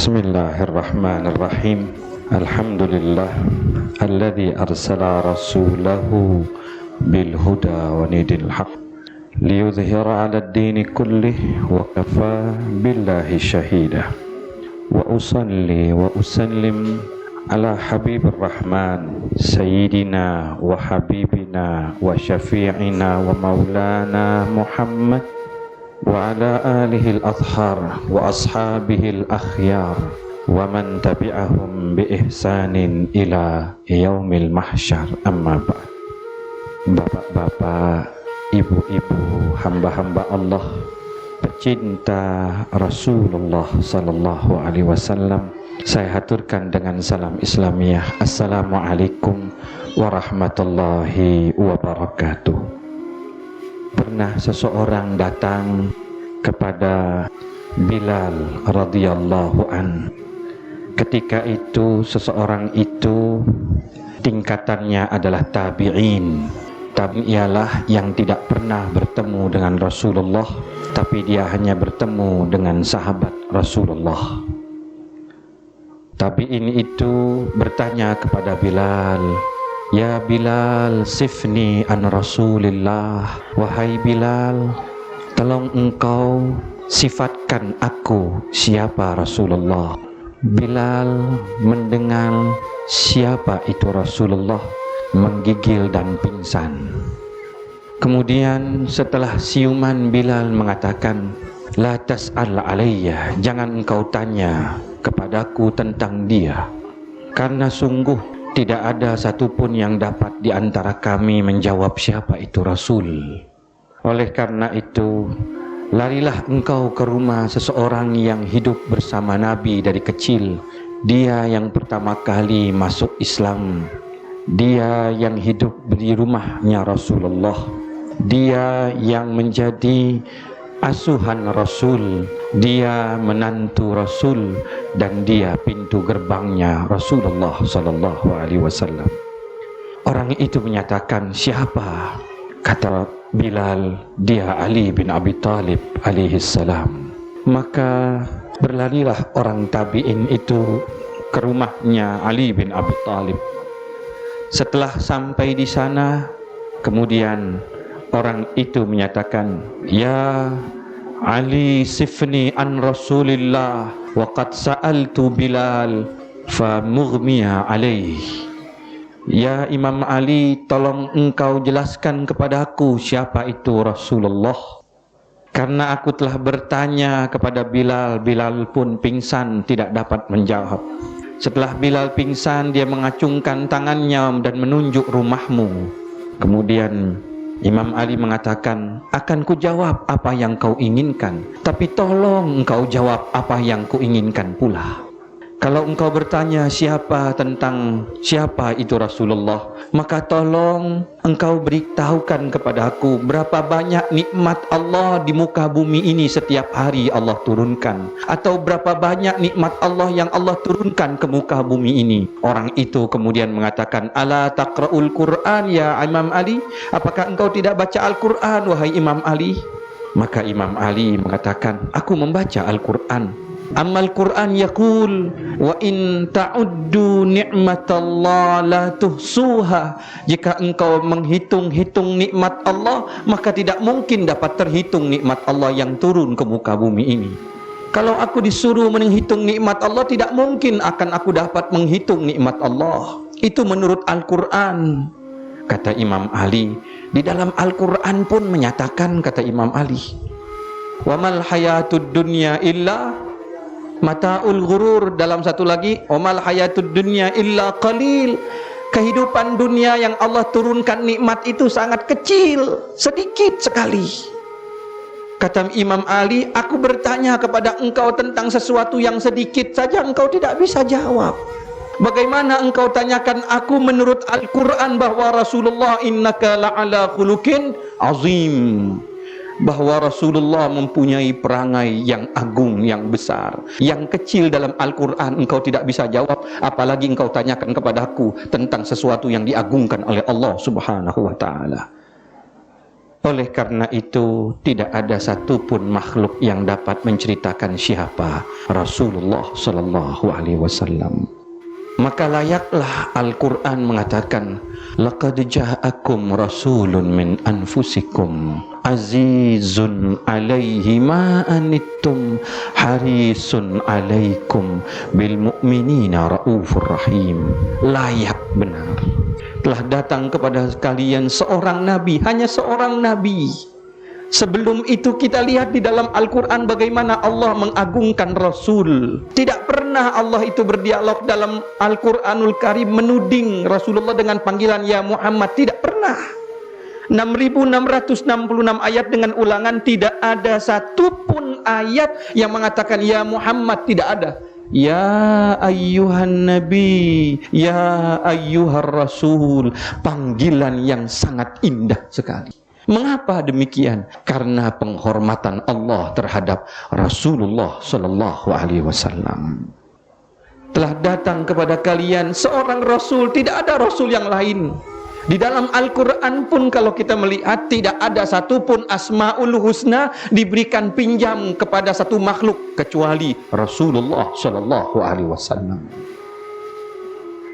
Bismillahirrahmanirrahim. Alhamdulillah alladzi arsala rasulahu bil huda wa dinil haq liyudhhira 'ala ad-dini kullih wa kafa billahi shahida. Wa usalli wa usallim ala habibir rahman sayyidina wa habibina wa syafi'ina wa maulana Muhammad wa ala alihi al-athhar wa ashabihi al-akhyar wa man tabi'ahum bi ihsanin ila yaumil mahsyar. Amma ba'd. Bapak-bapak, ibu-ibu, hamba-hamba Allah pecinta Rasulullah sallallahu alaihi wasallam, saya haturkan dengan salam Islamiyah. Assalamualaikum warahmatullahi wabarakatuh. Pernah seseorang datang kepada Bilal radhiyallahu an. Ketika itu seseorang itu tingkatannya adalah tabi'in. Tabi'in ialah yang tidak pernah bertemu dengan Rasulullah, tapi dia hanya bertemu dengan sahabat Rasulullah. Tabi'in itu bertanya kepada Bilal, "Ya Bilal, sifni an Rasulillah." Wahai Bilal, tolong engkau sifatkan aku siapa Rasulullah. Bilal mendengar siapa itu Rasulullah, menggigil dan pingsan. Kemudian setelah siuman, Bilal mengatakan, "La tas'al alayya," jangan engkau tanya kepadaku tentang dia, karena sungguh tidak ada satupun yang dapat di antara kami menjawab siapa itu Rasul. Oleh karena itu, larilah engkau ke rumah seseorang yang hidup bersama Nabi dari kecil. Dia yang pertama kali masuk Islam. Dia yang hidup di rumahnya Rasulullah. Dia yang menjadi asuhan Rasul. Dia menantu Rasul, dan dia pintu gerbangnya Rasulullah sallallahu alaihi wasallam. Orang itu menyatakan, "Siapa?" Kata Bilal, "Dia Ali bin Abi Thalib alaihi salam." Maka berlarilah orang tabi'in itu ke rumahnya Ali bin Abi Thalib. Setelah sampai di sana, kemudian orang itu menyatakan, "Ya Ali, sifni an Rasulillah wa qad sa'altu Bilal fa mughmiya alaih." Ya Imam Ali, tolong engkau jelaskan kepadaku siapa itu Rasulullah, karena aku telah bertanya kepada Bilal. Bilal pun pingsan, tidak dapat menjawab. Setelah Bilal pingsan, dia mengacungkan tangannya dan menunjuk rumahmu. Kemudian Imam Ali mengatakan, "Akan ku jawab apa yang kau inginkan, tapi tolong engkau jawab apa yang ku inginkan pula. Kalau engkau bertanya siapa itu Rasulullah, maka tolong engkau beritahukan kepada aku berapa banyak nikmat Allah di muka bumi ini setiap hari Allah turunkan, atau berapa banyak nikmat Allah yang Allah turunkan ke muka bumi ini." Orang itu kemudian mengatakan, "Ala taqra'ul Qur'an ya Imam Ali?" Apakah engkau tidak baca Al-Quran wahai Imam Ali? Maka Imam Ali mengatakan, "Aku membaca Al-Quran. Ammal Quran yaqul wa in ta'uddu ni'matallah la tuhsuha." Jika engkau menghitung-hitung nikmat Allah, maka tidak mungkin dapat terhitung nikmat Allah yang turun ke muka bumi ini. Kalau aku disuruh menghitung nikmat Allah, tidak mungkin akan aku dapat menghitung nikmat Allah. Itu menurut Al-Quran. Kata Imam Ali, di dalam Al-Quran pun menyatakan, kata Imam Ali, "Wa mal hayatud dunya illa mata'ul ghurur." Dalam satu lagi, "Omal hayatud dunya illa qalil." Kehidupan dunia yang Allah turunkan nikmat itu sangat kecil, sedikit sekali. Kata Imam Ali, "Aku bertanya kepada engkau tentang sesuatu yang sedikit saja engkau tidak bisa jawab. Bagaimana engkau tanyakan aku menurut Al-Quran bahwa Rasulullah innaka la'ala khuluqin azim, bahwa Rasulullah mempunyai perangai yang agung, yang besar. Yang kecil dalam Al-Quran engkau tidak bisa jawab, apalagi engkau tanyakan kepadaku tentang sesuatu yang diagungkan oleh Allah subhanahu wa ta'ala." Oleh karena itu, tidak ada satupun makhluk yang dapat menceritakan siapa Rasulullah Sallallahu Alaihi Wasallam. Maka layaklah Al-Quran mengatakan, laqad ja'akum rasulun min anfusikum azizun alaihi ma anittum harisun alaikum bil mu'minina raufur rahim. Layak benar, telah datang kepada kalian seorang nabi, hanya seorang nabi. Sebelum itu kita lihat di dalam Al-Quran bagaimana Allah mengagungkan Rasul. Tidak pernah Allah itu berdialog dalam Al-Quranul Karim menuding Rasulullah dengan panggilan Ya Muhammad. Tidak pernah. 6.666 ayat dengan ulangan, tidak ada satupun ayat yang mengatakan Ya Muhammad, tidak ada. Ya ayyuhan nabi, ya ayyuhar rasul. Panggilan yang sangat indah sekali. Mengapa demikian? Karena penghormatan Allah terhadap Rasulullah Sallallahu Alaihi Wasallam. Telah datang kepada kalian seorang Rasul, tidak ada Rasul yang lain. Di dalam Al-Quran pun kalau kita melihat, tidak ada satupun Asma'ul Husna diberikan pinjam kepada satu makhluk kecuali Rasulullah Sallallahu Alaihi Wasallam.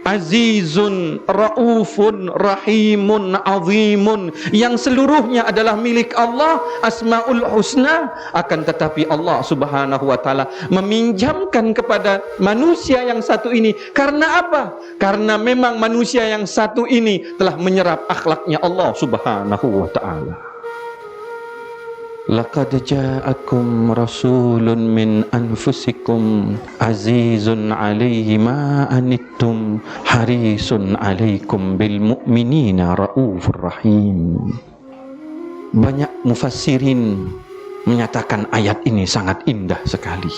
Azizun, Raufun, Rahimun, Azimun, yang seluruhnya adalah milik Allah, Asma'ul Husna. Akan tetapi Allah Subhanahu wa Ta'ala meminjamkan kepada manusia yang satu ini. Karena apa? Karena memang manusia yang satu ini telah menyerap akhlaknya Allah Subhanahu wa Ta'ala. Laqad ja'akum rasulun min anfusikum azizun alaihi ma anittum harisun alaikum bil mu'minina raufur rahim. Banyak mufassirin menyatakan ayat ini sangat indah sekali.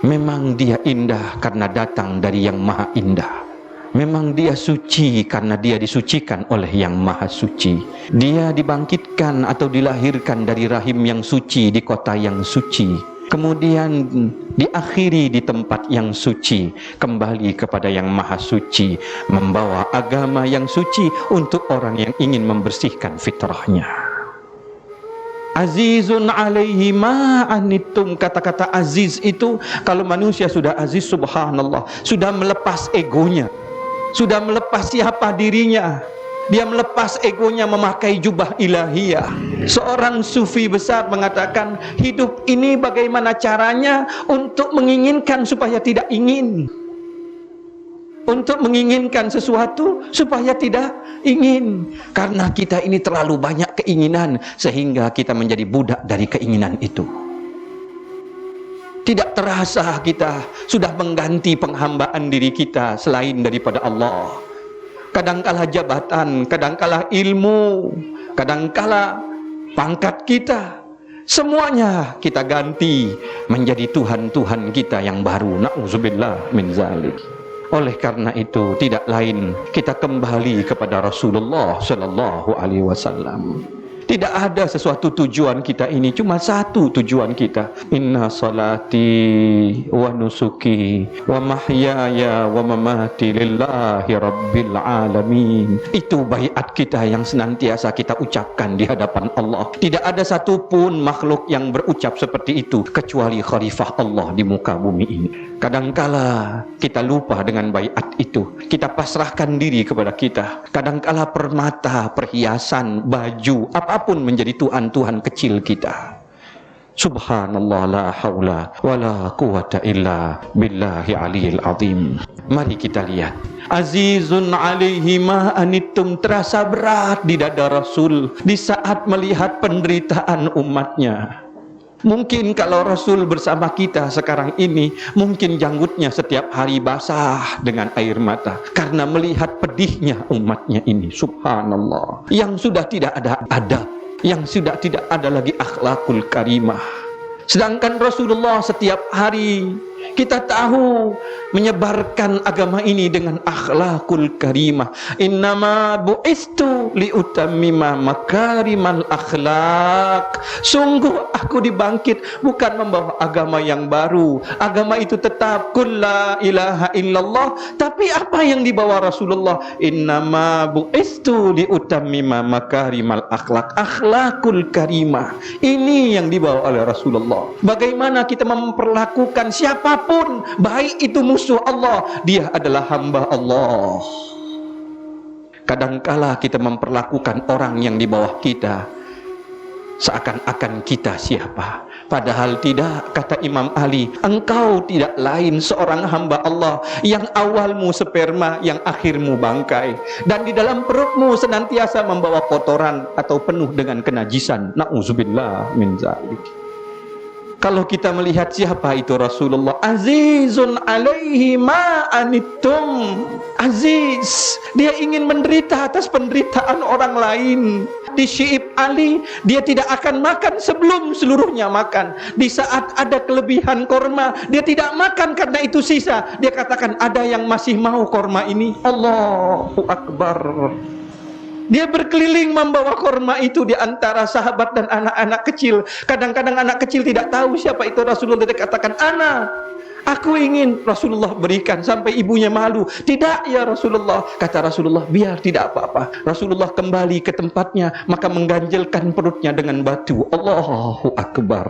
Memang dia indah karena datang dari yang maha indah. Memang dia suci karena dia disucikan oleh yang maha suci. Dia dibangkitkan atau dilahirkan dari rahim yang suci di kota yang suci. Kemudian diakhiri di tempat yang suci, kembali kepada yang maha suci, membawa agama yang suci untuk orang yang ingin membersihkan fitrahnya. Azizun alaihi ma anittum. Kata-kata aziz itu, kalau manusia sudah aziz, subhanallah, sudah melepas egonya, sudah melepas siapa dirinya. Dia melepas egonya memakai jubah ilahiyah. Seorang sufi besar mengatakan, hidup ini bagaimana caranya untuk menginginkan supaya tidak ingin, untuk menginginkan sesuatu supaya tidak ingin. Karena kita ini terlalu banyak keinginan sehingga kita menjadi budak dari keinginan itu. Tidak terasa kita sudah mengganti penghambaan diri kita selain daripada Allah. Kadangkala jabatan, kadangkala ilmu, kadangkala pangkat kita, semuanya kita ganti menjadi Tuhan-Tuhan kita yang baru. Na'udzubillah min zalik. Oleh karena itu, tidak lain kita kembali kepada Rasulullah Sallallahu Alaihi Wasallam. Tidak ada sesuatu tujuan kita ini, cuma satu tujuan kita. Inna salati wa nusuki wa mahyaya wa mamati lillahi rabbil alamin. Itu baiat kita yang senantiasa kita ucapkan di hadapan Allah. Tidak ada satupun makhluk yang berucap seperti itu kecuali khalifah Allah di muka bumi ini. Kadangkala kita lupa dengan baiat itu, kita pasrahkan diri kepada kita. Kadangkala permata, perhiasan, baju, apapun menjadi tuhan-tuhan kecil kita. Subhanallah, la haula wa la quwata illa billahi aliyil azim. Mari kita lihat. Azizun alaihi ma anittum, terasa berat di dada Rasul di saat melihat penderitaan umatnya. Mungkin kalau Rasul bersama kita sekarang ini, mungkin janggutnya setiap hari basah dengan air mata karena melihat pedihnya umatnya ini. Subhanallah, yang sudah tidak ada adab, yang sudah tidak ada lagi akhlakul karimah. Sedangkan Rasulullah setiap hari Kita tahu menyebarkan agama ini dengan akhlakul karimah. Innama bu'istu liutammima makarimal akhlak. Sungguh aku dibangkit bukan membawa agama yang baru. Agama itu tetap qul la ilaha illallah, tapi apa yang dibawa Rasulullah? Innama bu'istu liutammima makarimal akhlak. Akhlakul karimah. Ini yang dibawa oleh Rasulullah. Bagaimana kita memperlakukan siapapun, baik itu musuh Allah, dia adalah hamba Allah. Kadangkala kita memperlakukan orang yang di bawah kita seakan-akan kita siapa, padahal tidak. Kata Imam Ali, engkau tidak lain seorang hamba Allah yang awalmu sperma, yang akhirmu bangkai, dan di dalam perutmu senantiasa membawa kotoran atau penuh dengan kenajisan. Na'udzubillah min dzalik. Kalau kita melihat siapa itu Rasulullah, azizun alaihi ma anittum. Aziz, dia ingin menderita atas penderitaan orang lain. Di Syi'ib Ali, dia tidak akan makan sebelum seluruhnya makan. Di saat ada kelebihan korma, dia tidak makan karena itu sisa. Dia katakan, ada yang masih mau korma ini. Allahu Akbar. Dia berkeliling membawa korma itu di antara sahabat dan anak-anak kecil. Kadang-kadang anak kecil tidak tahu siapa itu Rasulullah. Dia katakan, "Ana, aku ingin." Rasulullah berikan sampai ibunya malu. "Tidak ya Rasulullah." Kata Rasulullah, "Biar, tidak apa-apa." Rasulullah kembali ke tempatnya, maka mengganjelkan perutnya dengan batu. Allahu Akbar.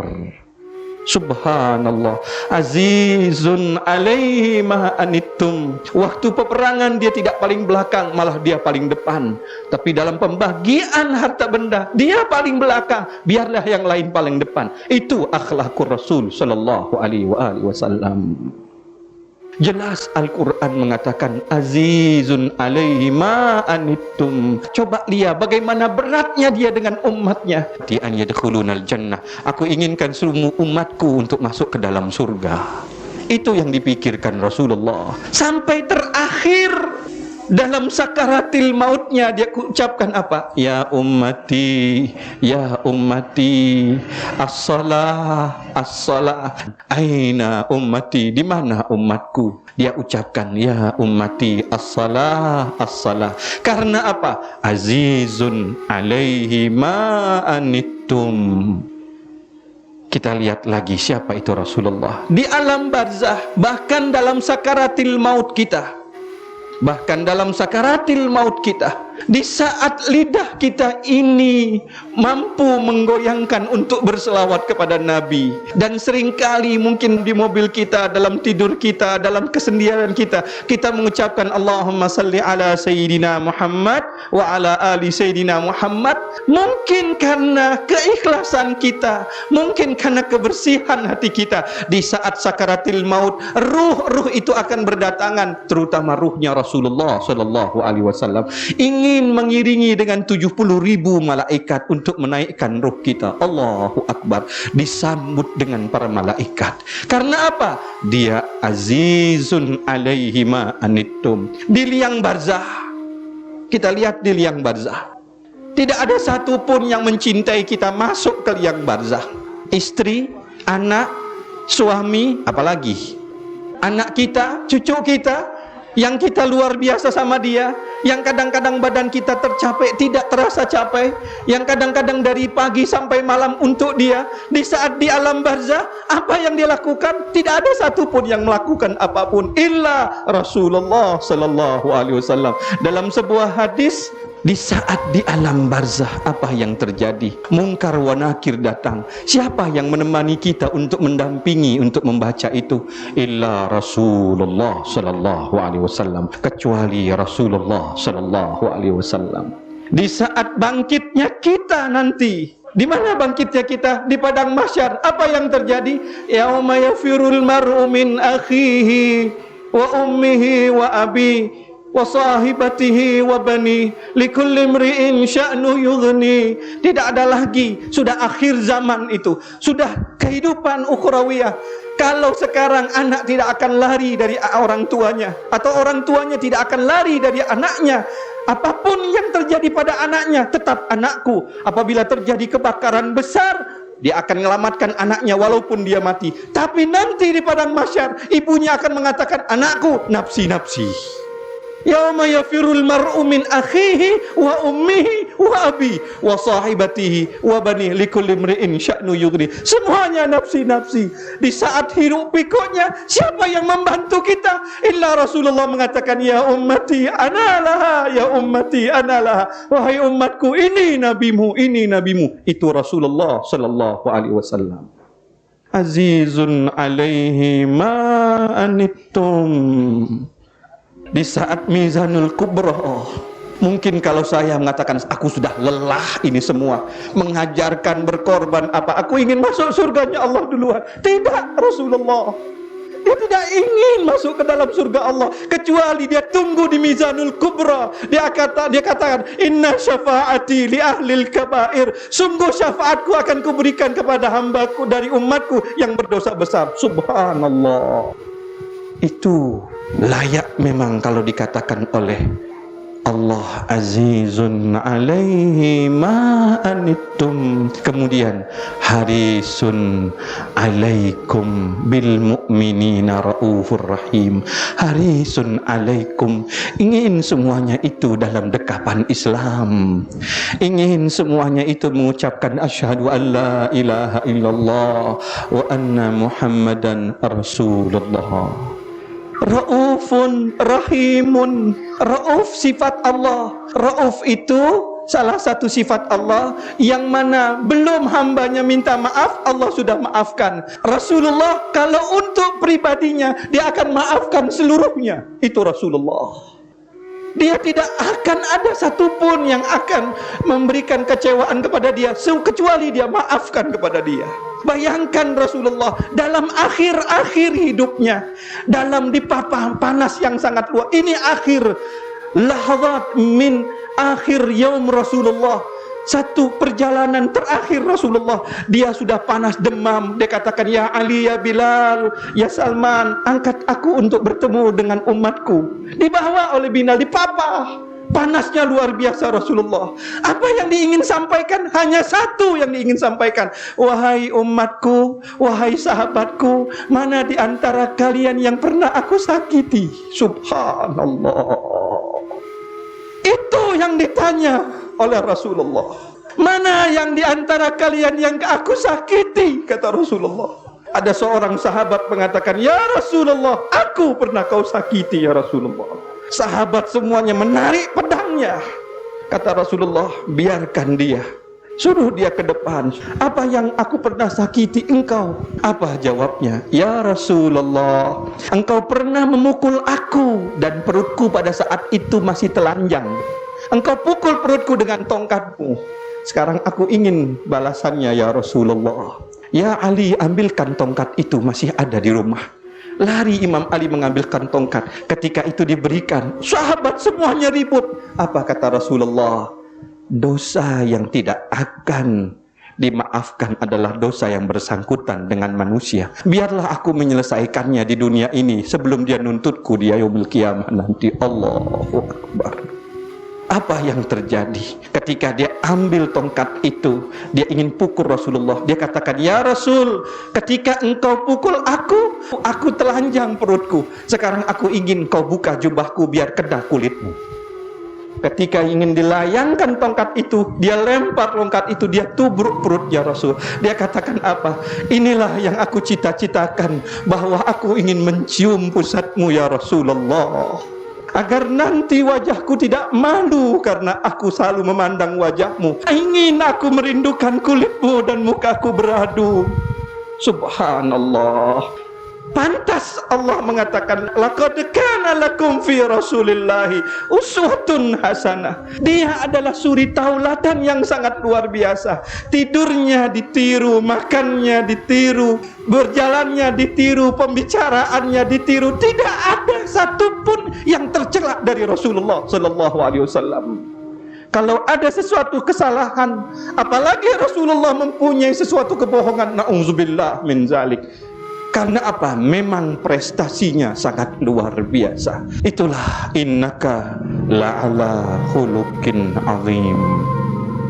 Subhanallah. Azizun alaihi ma anittum. Waktu peperangan dia tidak paling belakang, malah dia paling depan. Tapi dalam pembagian harta benda, dia paling belakang, biarlah yang lain paling depan. Itu akhlakul Rasul sallallahu alaihi wasallam. Jelas Al-Quran mengatakan azizun alaihi ma anittum. Coba lihat bagaimana beratnya dia dengan umatnya. Di an yadkhulunal jannah. Aku inginkan seluruh umatku untuk masuk ke dalam surga. Itu yang dipikirkan Rasulullah. Sampai terakhir dalam sakaratil mautnya dia ucapkan apa? Ya ummati, as-salah, as-salah. Aina ummati, di mana umatku? Dia ucapkan ya ummati, as-salah, as-salah. Karena apa? Azizun alaihi ma anittum. Kita lihat lagi siapa itu Rasulullah di alam barzah, bahkan dalam sakaratil maut kita. Bahkan dalam sakaratil maut kita, di saat lidah kita ini mampu menggoyangkan untuk berselawat kepada Nabi. Dan seringkali mungkin di mobil kita, dalam tidur kita, dalam kesendirian kita, kita mengucapkan Allahumma salli ala Sayyidina Muhammad wa ala ali Sayyidina Muhammad. Mungkin karena keikhlasan kita, mungkin karena kebersihan hati kita. Di saat sakaratil maut, ruh itu akan berdatangan, terutama ruhnya Rasulullah sallallahu alaihi wasallam, ingin mengiringi dengan 70.000 malaikat untuk menaikkan ruh kita. Allahu Akbar. Disambut dengan para malaikat. Karena apa? Dia azizun alaihi ma anittum. Di liang barzah, kita lihat di liang barzah, tidak ada satupun yang mencintai kita masuk ke liang barzah. Istri, anak, suami, apalagi anak kita, cucu kita, yang kita luar biasa sama dia, yang kadang-kadang badan kita tercapek, tidak terasa capek, yang kadang-kadang dari pagi sampai malam untuk dia. Di saat di alam barzah, apa yang dia lakukan? Tidak ada satupun yang melakukan apapun illa Rasulullah sallallahu alaihi wasallam. Dalam sebuah hadis, di saat di alam barzah, apa yang terjadi? Mungkar wa nakir datang. Siapa yang menemani kita untuk mendampingi, untuk membaca itu? Illa Rasulullah sallallahu alaihi wasallam. Kecuali Rasulullah sallallahu alaihi wasallam. Di saat bangkitnya kita nanti, di mana bangkitnya kita? Di padang mahsyar. Apa yang terjadi? Yauma yafirul mar'u min akhihi wa ummihi wa abi wa sahibatihi wa bani likulli imri'in sya'nu yughni. Tidak ada lagi, sudah akhir zaman itu, sudah kehidupan ukhrawiyah. Kalau sekarang anak tidak akan lari dari orang tuanya, atau orang tuanya tidak akan lari dari anaknya, apapun yang terjadi pada anaknya, tetap anakku. Apabila terjadi kebakaran besar, Dia akan menyelamatkan anaknya walaupun dia mati. Tapi nanti di padang mahsyar, ibunya akan mengatakan, anakku, nafsi, nafsi. Yauma yafirul mar'u min akhihi wa ummihi wa abi wa sahibatihi wa bani likulli imri'in sya'nu yughni. Semuanya nafsi-nafsi. Di saat hiruk pikuknya, siapa yang membantu kita? Illa Rasulullah mengatakan, ya ummati analaha, ya ummati analaha. Wahai umatku, ini nabimu, ini nabimu. Itu Rasulullah sallallahu alaihi wasallam. Azizun alaihi ma anittum. Di saat mizanul kubra, mungkin kalau saya mengatakan aku sudah lelah ini semua, mengajarkan, berkorban apa, aku ingin masuk surganya Allah duluan. Tidak, Rasulullah, dia tidak ingin masuk ke dalam surga Allah kecuali dia tunggu di mizanul kubra. Dia katakan, inna syafaati li ahlil kabair. Sungguh syafaatku akan kuberikan kepada hambaku dari umatku yang berdosa besar. Subhanallah. Itu layak memang kalau dikatakan oleh Allah, azizun alaihi ma anittum. Kemudian harisun alaikum bil mu'minina raufur rahim. Harisun alaikum, ingin semuanya itu dalam dekapan Islam, ingin semuanya itu mengucapkan asyhadu an la ilaha illallah wa anna muhammadan rasulullah. Raufun rahimun. Rauf sifat Allah. Rauf itu salah satu sifat Allah yang mana belum hambanya minta maaf, Allah sudah maafkan. Rasulullah kalau untuk pribadinya, dia akan maafkan seluruhnya. Itu Rasulullah. Dia tidak akan ada satupun yang akan memberikan kecewaan kepada dia kecuali dia maafkan kepada dia. Bayangkan Rasulullah dalam akhir-akhir hidupnya, dalam dipapah panas yang sangat luas. Ini akhir lahzat min akhir yaum Rasulullah. Satu perjalanan terakhir Rasulullah, dia sudah panas demam. Dia katakan, ya Ali, ya Bilal, ya Salman, angkat aku untuk bertemu dengan umatku. Dibawa oleh Bilal, dipapah. Panasnya luar biasa Rasulullah. Apa yang diingin sampaikan? Hanya satu yang diingin sampaikan. Wahai umatku, wahai sahabatku, mana di antara kalian yang pernah aku sakiti? Subhanallah. Itu yang ditanya oleh Rasulullah. Mana yang di antara kalian yang aku sakiti? Kata Rasulullah. Ada seorang sahabat mengatakan, ya Rasulullah, aku pernah kau sakiti ya Rasulullah. Sahabat semuanya menarik pedangnya. Kata Rasulullah, biarkan dia, suruh dia ke depan. Apa yang aku pernah sakiti engkau? Apa jawabnya? Ya Rasulullah, engkau pernah memukul aku dan perutku pada saat itu masih telanjang. Engkau pukul perutku dengan tongkatmu. Sekarang aku ingin balasannya ya Rasulullah. Ya Ali, ambilkan tongkat itu, masih ada di rumah. Lari Imam Ali mengambilkan tongkat. Ketika itu diberikan, sahabat semuanya ribut. Apa kata Rasulullah? Dosa yang tidak akan dimaafkan adalah dosa yang bersangkutan dengan manusia. Biarlah aku menyelesaikannya di dunia ini sebelum dia nuntutku di yaumil qiyamah nanti. Allahu Akbar. Apa yang terjadi ketika dia ambil tongkat itu, dia ingin pukul Rasulullah. Dia katakan, ya Rasul, ketika engkau pukul aku telanjang perutku. Sekarang aku ingin kau buka jubahku biar kena kulitmu. Ketika ingin dilayangkan tongkat itu, dia lempar tongkat itu, dia tubruk perutnya Rasul. Dia katakan apa? Inilah yang aku cita-citakan, bahwa aku ingin mencium pusatmu ya Rasulullah, agar nanti wajahku tidak malu karena aku selalu memandang wajahmu. Ingin aku merindukan kulitmu dan mukaku beradu. Subhanallah. Pantas Allah mengatakan, laqad kana lakum fi Rasulillahi uswatun hasanah. Dia adalah suri tauladan yang sangat luar biasa. Tidurnya ditiru, makannya ditiru, berjalannya ditiru, pembicaraannya ditiru. Tidak ada satupun yang tercela dari Rasulullah sallallahu alaihi wasallam. Kalau ada sesuatu kesalahan, apalagi Rasulullah mempunyai sesuatu kebohongan, na'udzubillah min zalik. Karena apa? Memang prestasinya sangat luar biasa. Itulah innaka la'ala khuluqin azim.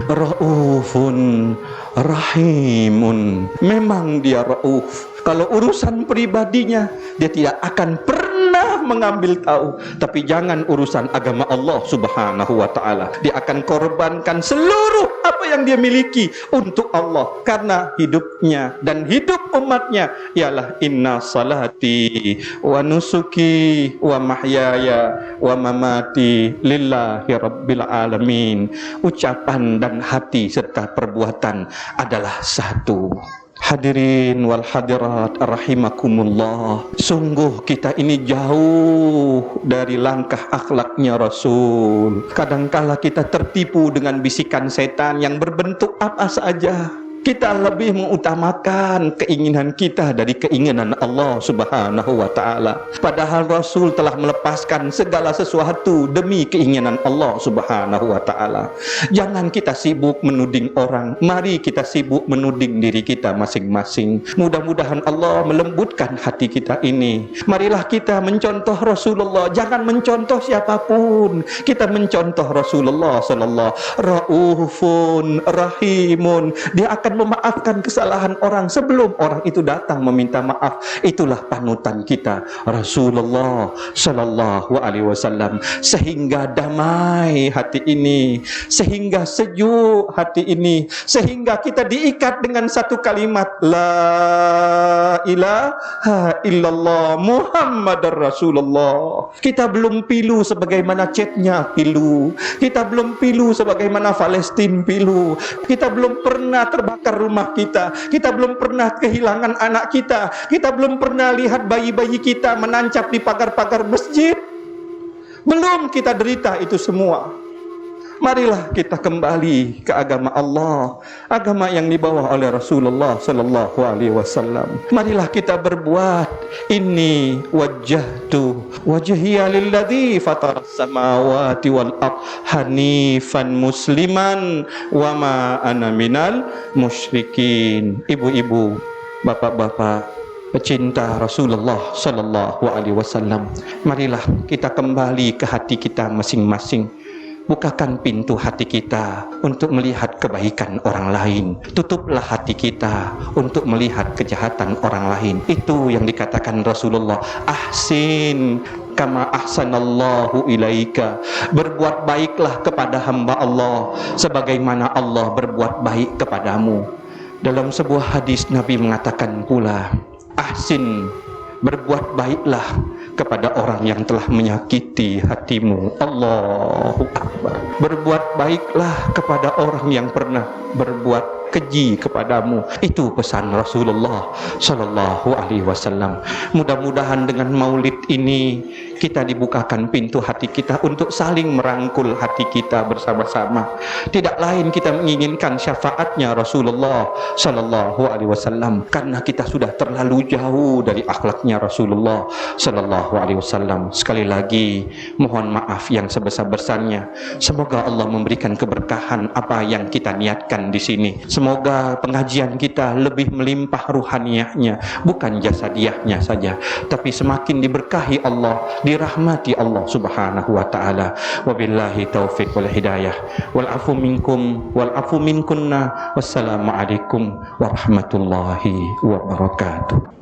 Raufun Rahimun. Memang dia rauf. Kalau urusan pribadinya, dia tidak akan pernah mengambil tahu. Tapi jangan urusan agama Allah subhanahu wa ta'ala. Dia akan korbankan seluruh apa yang dia miliki untuk Allah. Karena hidupnya dan hidup umatnya ialah inna salati wa nusuki wa mahyaya wa mamati lillahi rabbil alamin. Ucapan dan hati serta perbuatan adalah satu. Hadirin wal hadirat rahimakumullah. Sungguh kita ini jauh dari langkah akhlaknya Rasul. Kadangkala kita tertipu dengan bisikan setan yang berbentuk apa saja. Kita lebih mengutamakan keinginan kita dari keinginan Allah subhanahu wa ta'ala. Padahal Rasul telah melepaskan segala sesuatu demi keinginan Allah subhanahu wa ta'ala. Jangan kita sibuk menuding orang, mari kita sibuk menuding diri kita masing-masing. Mudah-mudahan Allah melembutkan hati kita ini. Marilah kita mencontoh Rasulullah, jangan mencontoh siapapun. Kita mencontoh Rasulullah sallallahu raufun rahimun. Dia akan memaafkan kesalahan orang sebelum orang itu datang meminta maaf. Itulah panutan kita Rasulullah sallallahu alaihi wasallam. Sehingga damai hati ini, sehingga sejuk hati ini, sehingga kita diikat dengan satu kalimat la ilaha illallah Muhammadar Rasulullah. Kita belum pilu sebagaimana chatnya pilu, kita belum pilu sebagaimana Palestina pilu, kita belum pernah terbakar rumah kita belum pernah kehilangan anak kita belum pernah lihat bayi-bayi kita menancap di pagar-pagar masjid, belum kita derita itu semua. Marilah kita kembali ke agama Allah, agama yang dibawa oleh Rasulullah sallallahu alaihi wasallam. Marilah kita berbuat inni wajjahtu wajhiya lilladzi fataras samawati wal ardh hanifan musliman wa ma ana minal musyrikin. Ibu-ibu, bapak-bapak pecinta Rasulullah sallallahu alaihi wasallam, marilah kita kembali ke hati kita masing-masing. Bukakan pintu hati kita untuk melihat kebaikan orang lain. Tutuplah hati kita untuk melihat kejahatan orang lain. Itu yang dikatakan Rasulullah, ahsin kama ahsanallahu ilaika. Berbuat baiklah kepada hamba Allah sebagaimana Allah berbuat baik kepadamu. Dalam sebuah hadis Nabi mengatakan pula, ahsin, berbuat baiklah kepada orang yang telah menyakiti hatimu. Allahu Akbar. Berbuat baiklah kepada orang yang pernah berbuat keji kepadamu. Itu pesan Rasulullah sallallahu alaihi wasallam. Mudah-mudahan dengan maulid ini kita dibukakan pintu hati kita untuk saling merangkul hati kita bersama-sama. Tidak lain kita menginginkan syafaatnya Rasulullah sallallahu alaihi wasallam, karena kita sudah terlalu jauh dari akhlaknya Rasulullah sallallahu alaihi wasallam. Sekali lagi mohon maaf yang sebesar-besarnya. Semoga Allah memberikan keberkahan apa yang kita niatkan di sini. Semoga pengajian kita lebih melimpah ruhaniyahnya, bukan jasadiahnya saja, tapi semakin diberkahi Allah, dirahmati Allah subhanahu wa ta'ala. Wabillahi taufiq wal hidayah wal afu minkum wal afu minkunna. Wassalamualaikum warahmatullahi wabarakatuh.